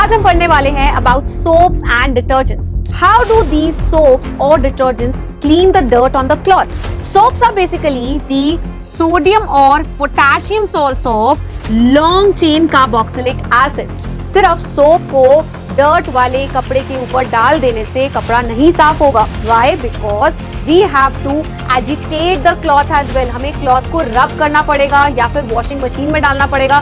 आज हम पढ़ने वाले हैं about soaps and detergents. How do these soaps or detergents clean the dirt on the cloth? Soaps are basically the sodium or potassium salts of long chain carboxylic acids. सिर्फ soap को dirt वाले कपड़े के ऊपर डाल देने से कपड़ा नहीं साफ होगा. Why? Because we have to agitate the cloth as well. हमें क्लॉथ को रब करना पड़ेगा या फिर वॉशिंग मशीन में डालना पड़ेगा.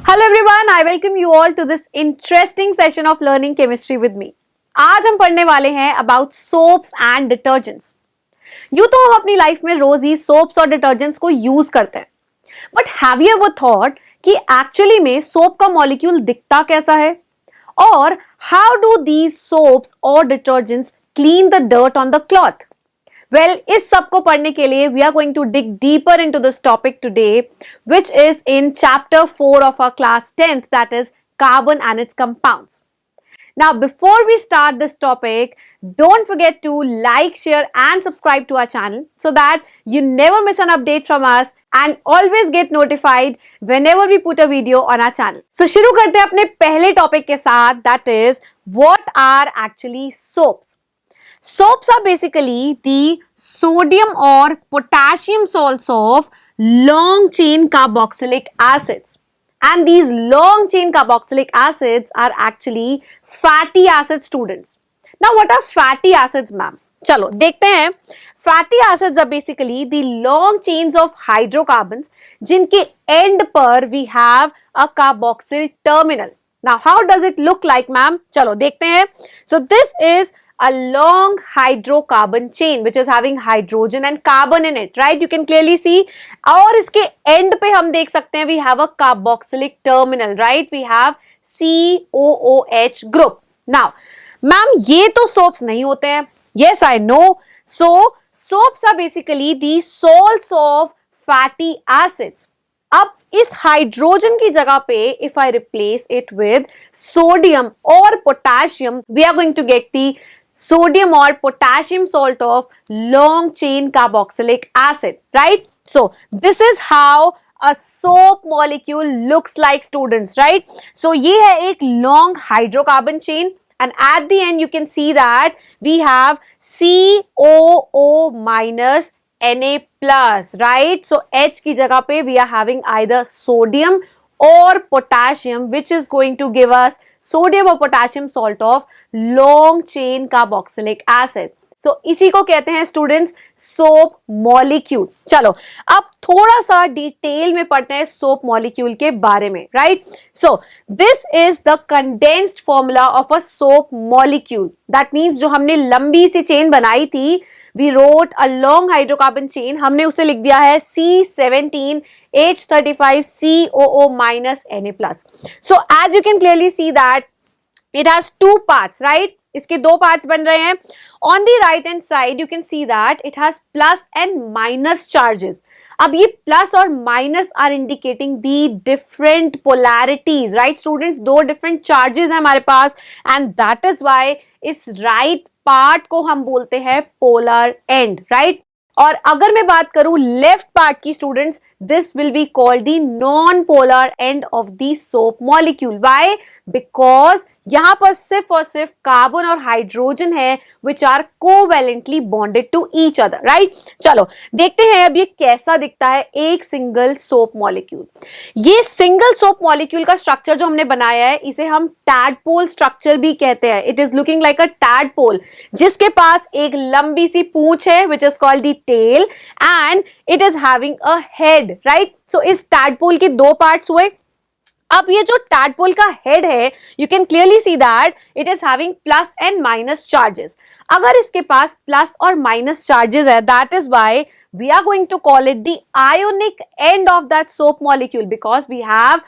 Hello everyone, I welcome you all to this interesting session of learning chemistry with me. आज हम पढ़ने वाले हैं about soaps and detergents. यूं तो हम अपनी लाइफ में रोज ही soaps और detergents को यूज करते हैं. But have you ever thought कि एक्चुअली में सोप का मॉलिक्यूल दिखता कैसा है? और how do these soaps or detergents clean the dirt on the cloth? Well, इस सब को पढ़ने के लिए we are going to dig deeper into this topic today, which is in chapter 4 of our class 10th, that is carbon and its compounds. Now, before we start this topic, don't forget to like, share and subscribe to our channel so that you never miss an update from us and always get notified whenever we put a video on our channel. So, शुरू करते हैं अपने पहले topic के साथ, that is what are actually soaps? Soaps are basically the sodium or potassium salts of long chain carboxylic acids. And these long chain carboxylic acids are actually fatty acid students. Now what are fatty acids, ma'am? चलो देखते हैं. Fatty acids are basically the long chains of hydrocarbons जिनके end पर we have a carboxyl terminal. Now how does it look like, ma'am? चलो देखते हैं. So this is a long hydrocarbon chain which is having hydrogen and carbon in it, right? You can clearly see. और इसके end पे हम देख सकते हैं we have a carboxylic terminal, right? We have COOH group. Now, ma'am ये तो soaps नहीं होते हैं. Yes, I know. So, soaps are basically the salts of fatty acids. अब इस हाइड्रोजन की जगह पे if I replace it with sodium or potassium, we are going to get the sodium or potassium salt of long chain carboxylic acid, right? So this is how a soap molecule looks like, students, right? So ये है एक long hydrocarbon chain and at the end you can see that we have COO minus Na plus, right? So H की जगह पे we are having either sodium or potassium, which is going to give us sodium or potassium salt of long chain carboxylic acid. So इसी को कहते हैं students soap molecule. चलो अब थोड़ा सा डिटेल में पढ़ते हैं सोप मॉलिक्यूल के बारे में, right? So this is the condensed formula of a soap molecule. That means जो हमने लंबी सी चेन बनाई थी, we wrote a long hydrocarbon chain, हमने उसे लिख दिया है C17H35 COO minus Na+. So as you can clearly see that it has two parts, right? इसके दो पार्ट्स बन रहे हैं. On the right hand side you can see that it has plus and minus charges. अब ये plus और minus are indicating the different polarities, right students? दो different charges हैं हमारे पास and that is why इस right part को हम बोलते हैं polar end, right? और अगर मैं बात करूं लेफ्ट पार्ट की students, this will be called the non polar end of the soap molecule. Why? Because यहां पर सिर्फ और सिर्फ कार्बन और हाइड्रोजन है which are covalently bonded to each other, right? चलो देखते हैं अब ये कैसा दिखता है एक सिंगल सोप मॉलिक्यूल. ये सिंगल सोप मॉलिक्यूल का स्ट्रक्चर जो हमने बनाया है इसे हम टैडपोल स्ट्रक्चर भी कहते हैं. It is looking like a tadpole जिसके पास एक लंबी सी पूंछ है which is called the tail and it is having a head, right? So इस टैडपोल के दो पार्ट्स हुए. अब ये जो टैडपोल का हेड है, you can clearly see that it is having plus and minus charges. अगर इसके पास प्लस और माइनस चार्जेस है, that is why we are going to call it the ionic end of that soap molecule, because we have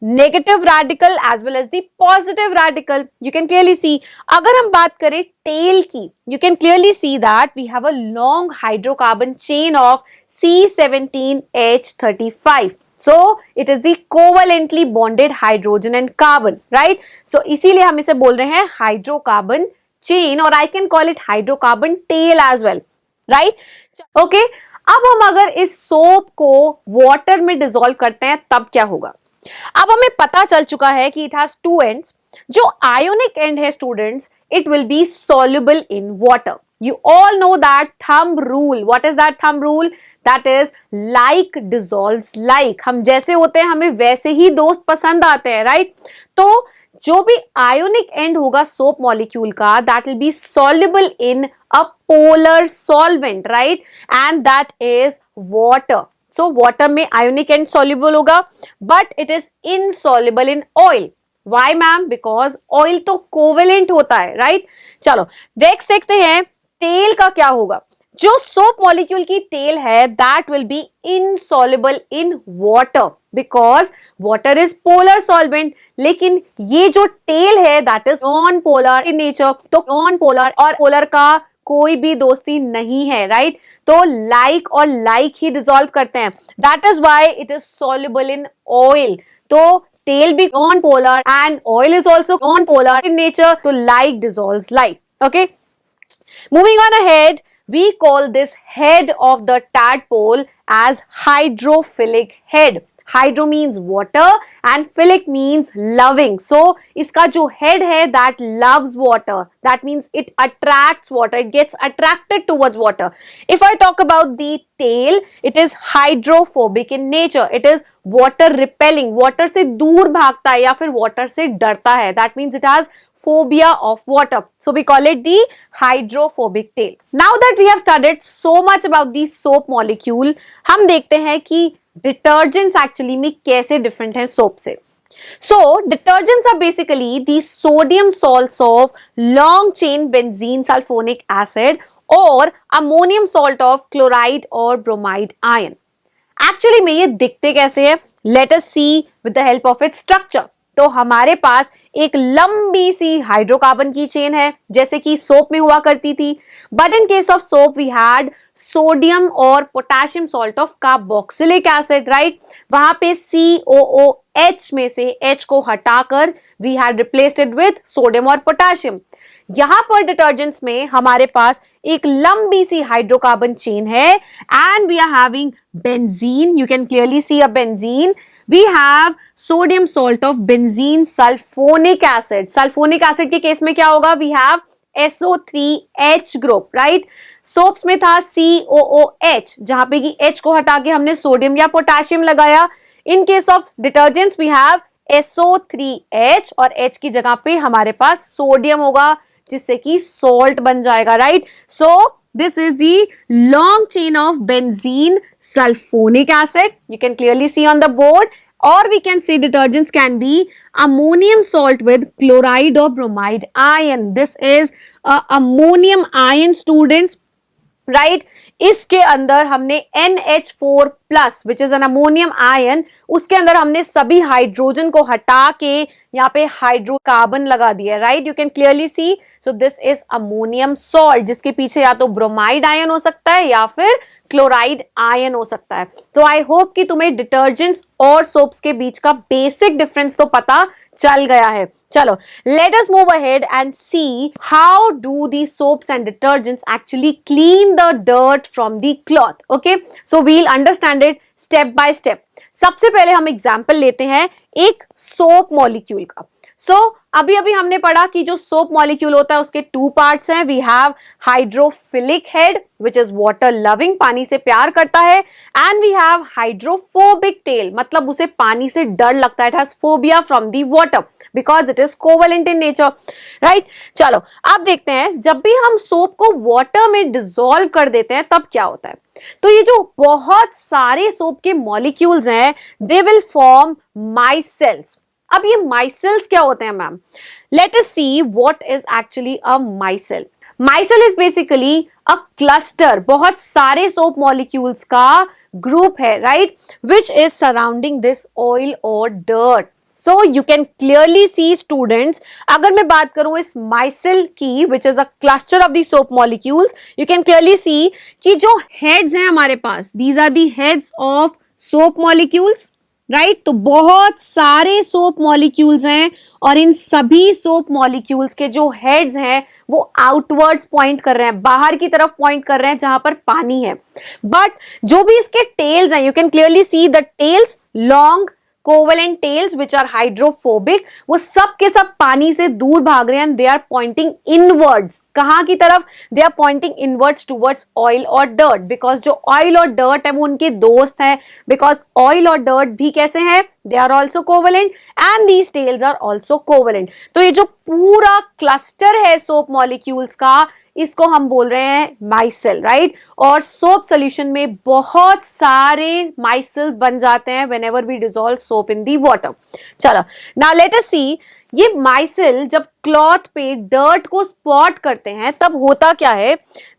negative radical as well as the positive radical. You can clearly see. अगर हम बात करें tail की, you can clearly see that we have a long hydrocarbon chain of C17H35. So it is the covalently bonded hydrogen and carbon, right? So इसीलिए हम इसे बोल रहे हैं hydrocarbon chain और I can call it hydrocarbon tail as well, right? Okay. अब हम अगर इस सोप को वाटर में डिसॉल्व करते हैं तब क्या होगा? अब हमें पता चल चुका है कि इट हैज टू एंड्स. जो आयोनिक एंड है students, it will be soluble in water. You all know that thumb rule. What is that thumb rule? That is like dissolves like. हम जैसे होते हैं हमें वैसे ही दोस्त पसंद आते हैं, राइट? तो जो भी आयोनिक एंड होगा सोप मॉलिक्यूल का, that will be soluble in a polar solvent, right? And that is water. So water में ionic end soluble होगा, but it is insoluble in oil. Why ma'am? Because oil तो covalent होता है, right? चलो next देखते हैं तेल का क्या होगा. जो सोप मॉलिक्यूल की तेल है that will be insoluble in water because water is polar solvent. लेकिन ये जो तेल है that is non polar in nature. तो नॉन पोलर और पोलर का कोई भी दोस्ती नहीं है, राइट? तो लाइक और लाइक ही डिसॉल्व करते हैं. That is why it is soluble in oil. तो तेल भी non polar and oil is also non polar in nature. तो like dissolves like. Okay, moving on ahead, we call this head of the tadpole as hydrophilic head. Hydro means water and philic means loving. So इसका जो head है that loves water. That means it attracts water. It gets attracted towards water. If I talk about the tail, it is hydrophobic in nature. It is water repelling. Water से दूर भागता है या फिर water से डरता है. That means it has phobia of water. So we call it the hydrophobic tail. Now that we have studied so much about the soap molecule, हम देखते हैं कि detergents actually में कैसे different हैं soap से. So detergents are basically the sodium salts of long chain benzene sulfonic acid or ammonium salt of chloride or bromide ion. Actually में ये दिखते कैसे है? Let us see with the help of its structure. तो हमारे पास एक लंबी सी हाइड्रोकार्बन की चेन है जैसे कि सोप में हुआ करती थी. But in case of soap we had sodium और potassium salt of carboxylic acid, right? वहां पे COOH में से H को हटाकर we had replaced it with sodium और पोटेशियम. यहां पर डिटर्जेंट्स में हमारे पास एक लंबी सी हाइड्रोकार्बन चेन है and we are having benzene. You can clearly see a benzene. We have sodium salt of benzene sulfonic acid. Sulfonic acid के केस में क्या होगा? We have SO3H group, right? Soaps में था COOH जहां पे कि H को हटा के हमने सोडियम या पोटेशियम लगाया. इन case of detergents we have SO3H और H की जगह पे हमारे पास सोडियम होगा जिससे कि सॉल्ट बन जाएगा, right? So this is the long chain of benzene sulfonic acid. You can clearly see on the board, or we can say detergents can be ammonium salt with chloride or bromide ion. This is ammonium ion, students, right? इसके अंदर हमने NH4 plus which is an ammonium ion, उसके अंदर हमने सभी hydrogen को हटा के यहाँ पे हाइड्रोकार्बन लगा दिया, right? You can clearly C. So this is ammonium salt जिसके पीछे या तो ब्रोमाइड आयन हो सकता है या फिर क्लोराइड आयन हो सकता है. तो आई होप कि तुम्हें डिटर्जेंट्स और सोप्स के बीच का बेसिक डिफरेंस तो पता चल गया है. चलो let us move ahead and see how do the soaps and detergents actually clean the dirt from the cloth. Okay, so we will understand it step by step. सबसे पहले हम एग्जाम्पल लेते हैं एक सोप मॉलिक्यूल का. अभी हमने पढ़ा कि जो सोप मॉलिक्यूल होता है उसके टू पार्ट्स हैं. We have hydrophilic head which is water loving, पानी से प्यार करता है, and we have hydrophobic tail, मतलब उसे पानी से डर लगता है. It has phobia from the water because it is covalent in nature, right? चलो अब देखते हैं जब भी हम सोप को वाटर में डिसॉल्व कर देते हैं तब क्या होता है. तो ये जो बहुत सारे सोप के मॉलिक्यूल्स हैं दे विल फॉर्म माइसेल्स. अब ये माइसेल्स क्या होते हैं ma'am? Let us see what is actually a micelle. Micelle is basically a cluster, बहुत सारे सोप मॉलिक्यूल्स का ग्रुप है, right? Which is surrounding this oil और dirt. So you can clearly see students, अगर मैं बात करूं इस माइसेल की which is a cluster of the soap molecules, you can clearly see कि जो हेड्स हैं हमारे पास, these are the heads of soap molecules, right तो बहुत सारे सोप मॉलिक्यूल्स हैं और इन सभी सोप मॉलिक्यूल्स के जो हेड्स हैं वो आउटवर्ड्स पॉइंट कर रहे हैं, बाहर की तरफ पॉइंट कर रहे हैं जहां पर पानी है। बट जो भी इसके टेल्स हैं, you can clearly see the tails, long covalent tails which are hydrophobic, वो सब के सब पानी से दूर भाग रहे हैं। दे आर पॉइंटिंग इनवर्ड्स, कहां की तरफ? They are pointing inwards towards oil और डर्ट, बिकॉज जो ऑयल और डर्ट है वो उनके दोस्त हैं, बिकॉज ऑयल और डर्ट भी कैसे हैं? They are also covalent and these tails are also covalent. तो ये जो पूरा क्लस्टर है सोप मॉलिक्यूल्स का, इसको हम बोल रहे हैं माइसेल, राइट। और सोप सोल्यूशन में बहुत सारे माइसेल्स बन जाते हैं whenever we dissolve soap in the water. चलो नाउ लेट अस सी, ये माइसेल जब क्लॉथ पे डर्ट को स्पॉट करते हैं तब होता क्या है?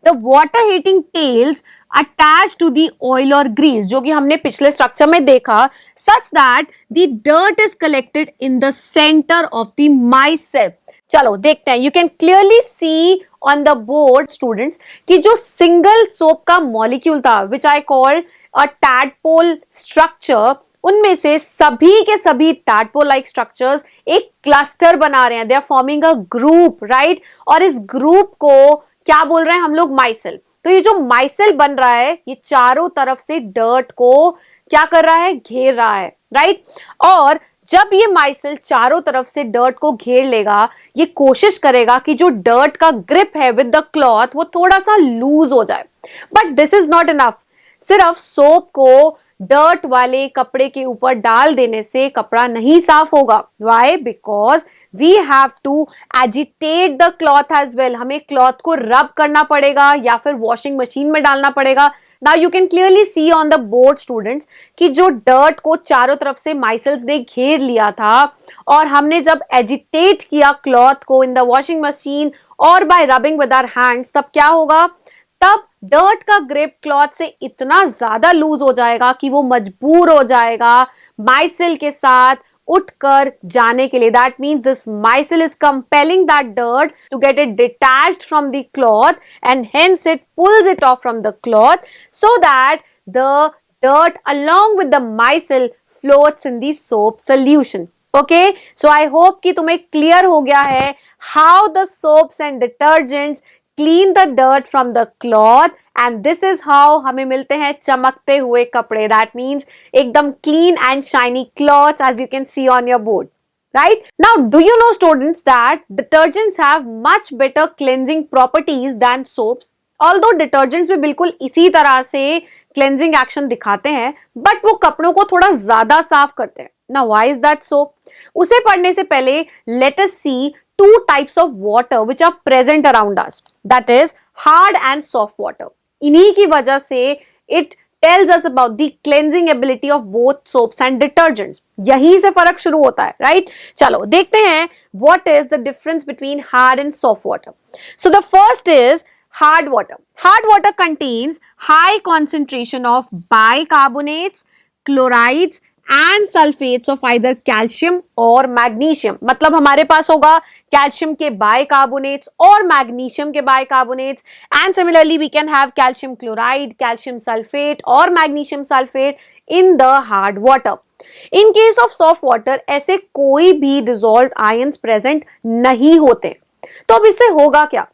The water hating tails attach to the oil और ग्रीस, जो कि हमने पिछले स्ट्रक्चर में देखा, such that the dirt is collected in the centre of the micelle. चलो देखते हैं, you can clearly see on the board students कि जो सिंगल सोप का मॉलिक्यूल था which I called a tadpole structure, उनमें से सभी के सभी टैडपोल लाइक स्ट्रक्चर्स एक क्लस्टर बना रहे हैं, they are forming a group, right. और इस ग्रुप को क्या बोल रहे हैं हम लोग? माइसेल। तो ये जो माइसेल बन रहा है ये चारों तरफ से डर्ट को क्या कर रहा है? घेर रहा है, राइट। और जब ये माइसेल चारों तरफ से डर्ट को घेर लेगा, ये कोशिश करेगा कि जो डर्ट का ग्रिप है विद द क्लॉथ वो थोड़ा सा लूज हो जाए। But this is not enough. सिर्फ सोप को डर्ट वाले कपड़े के ऊपर डाल देने से कपड़ा नहीं साफ होगा। Why? Because we have to agitate the cloth as well. हमें क्लॉथ को रब करना पड़ेगा या फिर वॉशिंग मशीन में डालना पड़ेगा। Now you can clearly see on the board students कि जो डर्ट को चारों तरफ से माइसेल्स ने घेर लिया था और हमने जब एजिटेट किया क्लॉथ को इन द वॉशिंग मशीन और by rubbing with our hands, तब क्या होगा? तब डर्ट का ग्रिप क्लॉथ से इतना ज्यादा लूज हो जाएगा कि वो मजबूर हो जाएगा माइसेल के साथ उठकर जाने के लिए। That means this micelle is compelling that dirt to get it detached from the cloth and hence it pulls it off from the cloth so that the dirt along with the micelle floats in the soap solution. Okay, so I hope कि तुम्हें clear हो गया है how the soaps and detergents clean the dirt from the cloth and this is how हमें मिलते हैं चमकते हुए कपड़े. That means एकदम clean and shiny cloths as you can see on your board. Right? Now, do you know students that detergents have much better cleansing properties than soaps? Although detergents भी बिल्कुल इसी तरह से क्लेंजिंग एक्शन दिखाते हैं but वो कपड़ों को थोड़ा ज्यादा साफ करते हैं. Now why is that so? उसे पढ़ने से पहले let us see two types of water which are present around us. That is hard and soft water. इन्हीं की वजह से it tells us about the cleansing ability of both soaps and detergents. यहीं से फर्क शुरू होता है, right? चलो देखते हैं what is the difference between hard and soft water. So the first is hard water. Hard water contains high concentration of bicarbonates, chlorides and sulfates of either calcium or magnesium. मतलब हमारे पास होगा calcium के bicarbonates और magnesium के bicarbonates and similarly we can have calcium chloride, calcium sulfate और magnesium sulfate in the hard water. In case of soft water ऐसे कोई भी dissolved ions present नहीं होते. तो अब इससे होगा क्या?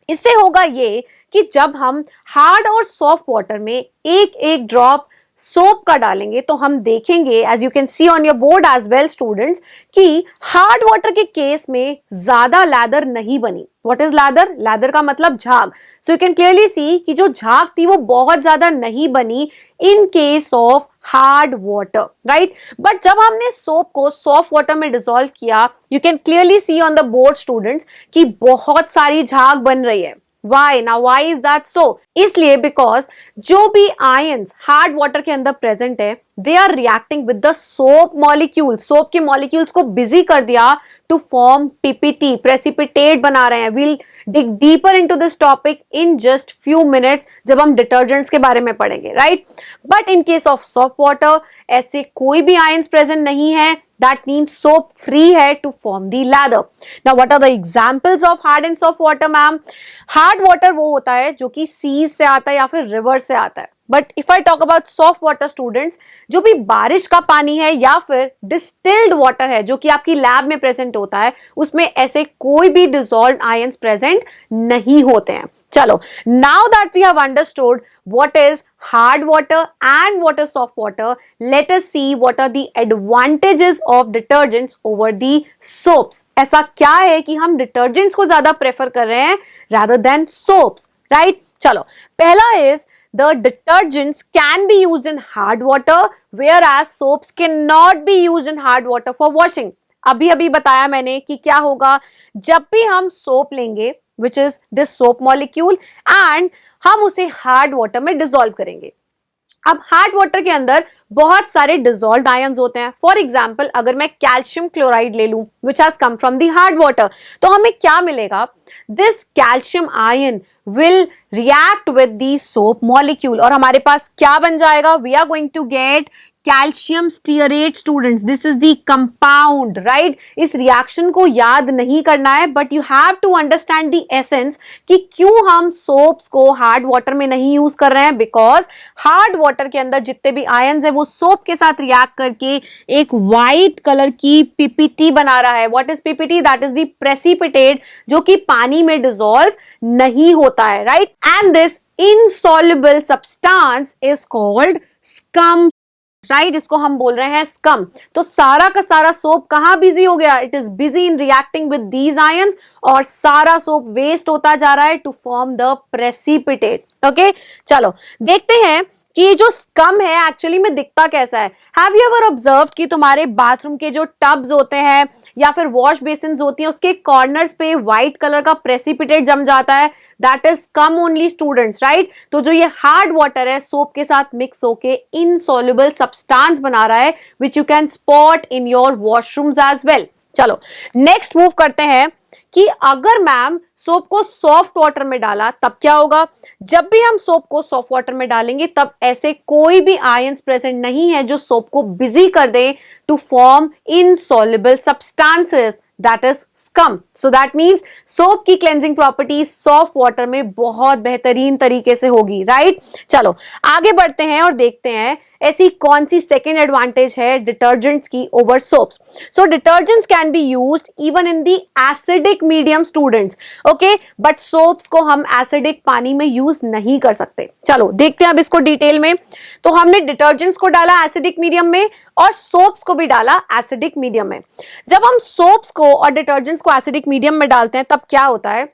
इससे होगा ये कि जब हम हार्ड और सॉफ्ट वाटर में एक एक ड्रॉप सोप का डालेंगे तो हम देखेंगे as you can see on your board as well students कि हार्ड वाटर के केस में ज्यादा लैदर नहीं बनी. What is leather? लैदर का मतलब झाग. सो यू कैन क्लियरली सी कि जो झाग थी वो बहुत ज्यादा नहीं बनी इन case of hard water, right. But जब हमने सोप को सॉफ्ट वाटर में डिसॉल्व किया you can clearly see on the board students कि बहुत सारी झाग बन रही है. Why? Now why is that so? इसलिए because जो भी ions hard water के अंदर present है they are reacting with the soap molecules. soap के molecules को busy कर दिया to form PPT, precipitate बना रहे हैं. We'll dig deeper into this topic in just few minutes जब हम detergents के बारे में पढ़ेंगे, right? But in case of soft water ऐसे कोई भी ions present नहीं है. That means soap free है to form the lather. Now what are the examples of hard and soft water, ma'am? Hard water वो होता है जो कि seas से आता है या फिर river से आता है. But if I talk about soft water students, जो भी बारिश का पानी है या फिर डिस्टिल्ड वाटर है जो कि आपकी लैब में प्रेजेंट होता है, उसमें ऐसे कोई भी डिसॉल्व्ड आयंस प्रेजेंट नहीं होते हैं. चलो, now that we have understood what is hard water and what is soft water, let us see what are the advantages of detergents over the soaps. ऐसा क्या है कि हम detergents को ज्यादा प्रेफर कर रहे हैं rather than soaps, right? चलो, पहला is the detergents can be used in hard water whereas soaps cannot be used in hard water for washing. अभी अभी बताया मैंने कि क्या होगा जब भी हम सोप लेंगे, which is this soap molecule, and हम उसे हार्ड वाटर में डिसॉल्व करेंगे. अब हार्ड वाटर के अंदर बहुत सारे डिसॉल्व्ड आयंस होते हैं. फॉर एग्जांपल, अगर मैं कैल्शियम क्लोराइड ले लूं which has come from the hard water, तो हमें क्या मिलेगा? This calcium ion will react with the soap molecule और हमारे पास क्या बन जाएगा? We are going to get calcium stearate students. This is the compound, right? इस रिएक्शन को याद नहीं करना है, but you have to understand the essence कि क्यों हम सोप्स को हार्ड वाटर में नहीं यूज कर रहे हैं. बिकॉज हार्ड वाटर के अंदर जितने भी आयंस है वो सोप के साथ रिएक्ट करके एक व्हाइट कलर की पीपीटी बना रहा है. What is PPT? That is the precipitate जो कि पानी में डिसॉल्व नहीं होता है, right? And this insoluble substance is called scum, right? इसको हम बोल रहे हैं स्कम. तो सारा का सारा सोप कहां बिजी हो गया? It is busy in reacting with these ions और सारा सोप वेस्ट होता जा रहा है to form the precipitate. Okay, चलो देखते हैं कि ये जो स्कम है एक्चुअली में दिखता कैसा है. हैव यू एवर ऑब्जर्व कि तुम्हारे बाथरूम के जो टब्स होते हैं या फिर वॉश बेसिन होती हैं उसके कॉर्नर्स पे व्हाइट कलर का प्रेसिपिटेट जम जाता है? That is scum only students, right? तो जो ये हार्ड वाटर है सोप के साथ मिक्स होके इनसॉल्युबल सब्सटेंस बना रहा है which you can spot in your washrooms as well. चलो नेक्स्ट मूव करते हैं कि अगर मैम सोप को सॉफ्ट वाटर में डाला तब क्या होगा? जब भी हम सोप को सॉफ्ट वाटर में डालेंगे तब ऐसे कोई भी आयंस प्रेजेंट नहीं है जो सोप को बिजी कर दे to form insoluble substances, that is scum. So that means soap की क्लेंजिंग प्रॉपर्टी सॉफ्ट वाटर में बहुत बेहतरीन तरीके से होगी, राइट? चलो आगे बढ़ते हैं और देखते हैं ऐसी कौन सी सेकेंड एडवांटेज है डिटर्जेंट्स की over soaps. So detergents can be used even in the acidic medium students, okay, but soaps को हम एसिडिक पानी में यूज नहीं कर सकते. चलो देखते हैं अब इसको डिटेल में. तो हमने डिटर्जेंट्स को डाला एसिडिक मीडियम में और सोप्स को भी डाला एसिडिक मीडियम में. जब हम सोप्स को और डिटर्जेंट्स को एसिडिक मीडियम में डालते हैं तब क्या होता है?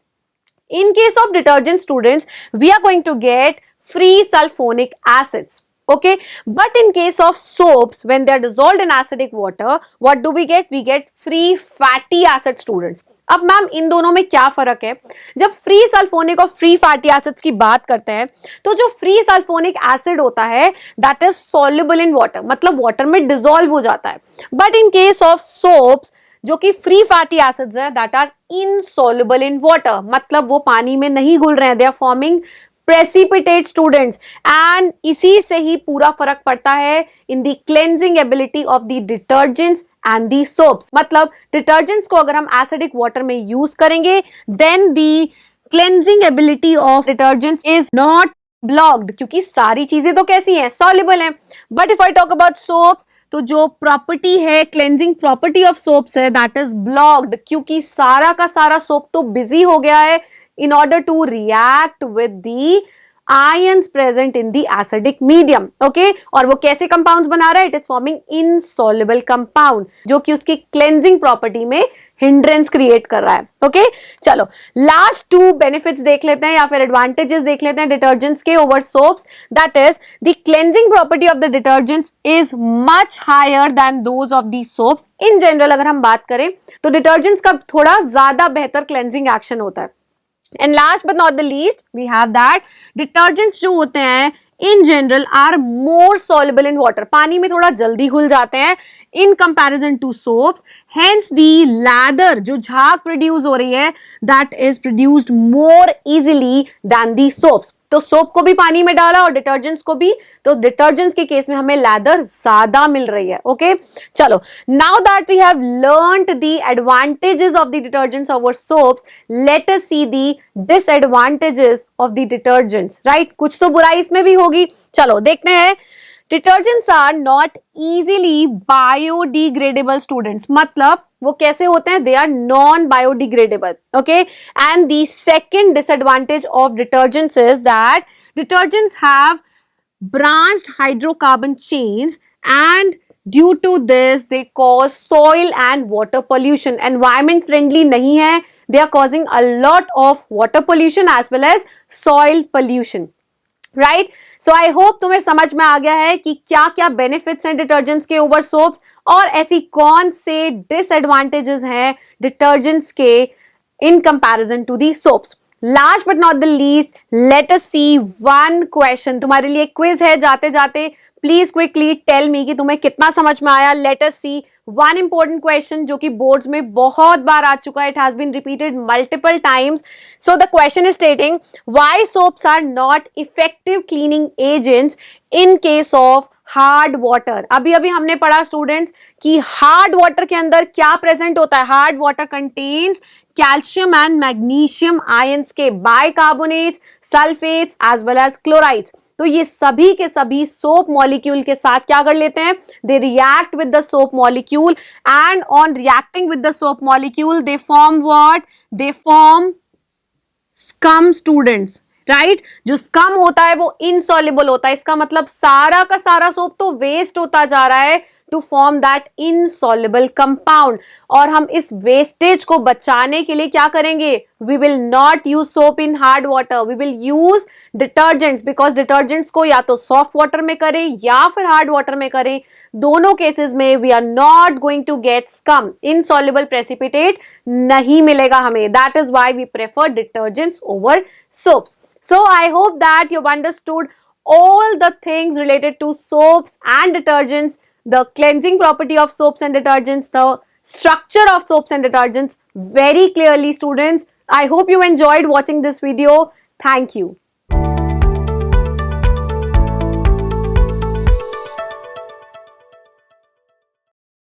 In case of detergent students we are going to get free sulfonic acids, okay, but in case of soaps when they are dissolved in acidic water what do we get? We get free fatty acid students. अब ma'am इन दोनों में क्या फर्क है? जब free sulphonic और free fatty acids की बात करते हैं तो जो फ्री सल्फोनिक एसिड होता है that is soluble in water, मतलब वाटर में डिसॉल्व हो जाता है. But in case of soaps जो कि फ्री फैटी एसिड्स है that are insoluble in water, मतलब वो पानी में नहीं घुल रहे हैं, they are forming precipitate students. And इसी से ही पूरा फर्क पड़ता है in the cleansing ability of the detergents and the soaps. मतलब डिटर्जेंट्स को अगर हम एसिडिक वाटर में यूज करेंगे then the cleansing ability of detergents is not blocked, क्योंकि सारी चीजें तो कैसी हैं? सॉल्युबल हैं. But if I talk about soaps तो जो प्रॉपर्टी है क्लेंजिंग प्रॉपर्टी ऑफ सोप्स है दैट इज ब्लॉक्ड, क्योंकि सारा का सारा सोप तो बिजी हो गया है in order to react with the ions present in the acidic medium, okay? और वो कैसे compounds बना रहा है? It is forming insoluble compound जो कि उसकी cleansing property में hindrance create कर रहा है, okay? चलो last two benefits देख लेते हैं या फिर advantages देख लेते हैं detergents के over soaps. That is the cleansing property of the detergents is much higher than those of the soaps. In general अगर हम बात करें तो detergents का थोड़ा ज्यादा बेहतर cleansing action होता है. And last but not the least, we have that detergents जो होते हैं in general are more soluble in water. पानी में थोड़ा जल्दी घुल जाते हैं in comparison to soaps. Hence the lather जो झाग produce हो रही है that is produced more easily than the soaps. तो सोप को भी पानी में डाला और डिटर्जेंट्स को भी, तो डिटर्जेंट्स के केस में हमें लैदर ज्यादा मिल रही है. ओके, चलो, now that we have learned the advantages of the detergents over soaps, let us see the disadvantages of the detergents. Right, कुछ तो बुराई इसमें भी होगी. चलो देखते हैं. Detergents are not easily biodegradable students. मतलब वो कैसे होते हैं? They are non biodegradable. Okay, and the second disadvantage of detergents is that detergents have branched hydrocarbon chains, and due to this they cause soil and water pollution. Environment friendly नहीं है, they are causing a lot of water pollution as well as soil pollution. Right, so I hope तुम्हें समझ में आ गया है कि क्या क्या बेनिफिट्स हैं डिटर्जेंट्स के ओवर सोप्स और ऐसी कौन से डिसएडवांटेजेस हैं डिटर्जेंट्स के in comparison to the soaps. Last but not the least, let us see one question. तुम्हारे लिए क्विज है. जाते जाते प्लीज क्विकली टेल मी कि तुम्हें कितना समझ में आया. Let us see one important question जो कि बोर्ड्स में बहुत बार आ चुका है. It has been repeated multiple times. So the question is stating why soaps are not effective cleaning agents in case of hard water. अभी अभी हमने पढ़ा स्टूडेंट्स कि हार्ड वाटर के अंदर क्या प्रेजेंट होता है. Hard water contains calcium and magnesium ions के bicarbonates, sulphates as well as chlorides. तो ये सभी के सभी सोप मॉलिक्यूल के साथ क्या कर लेते हैं? They react with the soap molecule, and on reacting with the soap molecule they form what? They form scum students. Right, जो स्कम होता है वो इनसॉल्युबल होता है. इसका मतलब सारा का सारा सोप तो वेस्ट होता जा रहा है to form that insoluble compound. और हम इस वेस्टेज को बचाने के लिए क्या करेंगे? We will not use soap in hard water, we will use detergents, because detergents को या तो सॉफ्ट वाटर में करें या फिर हार्ड वाटर में करें, दोनों केसेस में we are not going to get scum. Insoluble precipitate नहीं मिलेगा हमें. That is why we prefer detergents over soaps. So I hope that you've understood all the things related to soaps and detergents, the cleansing property of soaps and detergents, the structure of soaps and detergents very clearly, students. I hope you enjoyed watching this video. Thank you.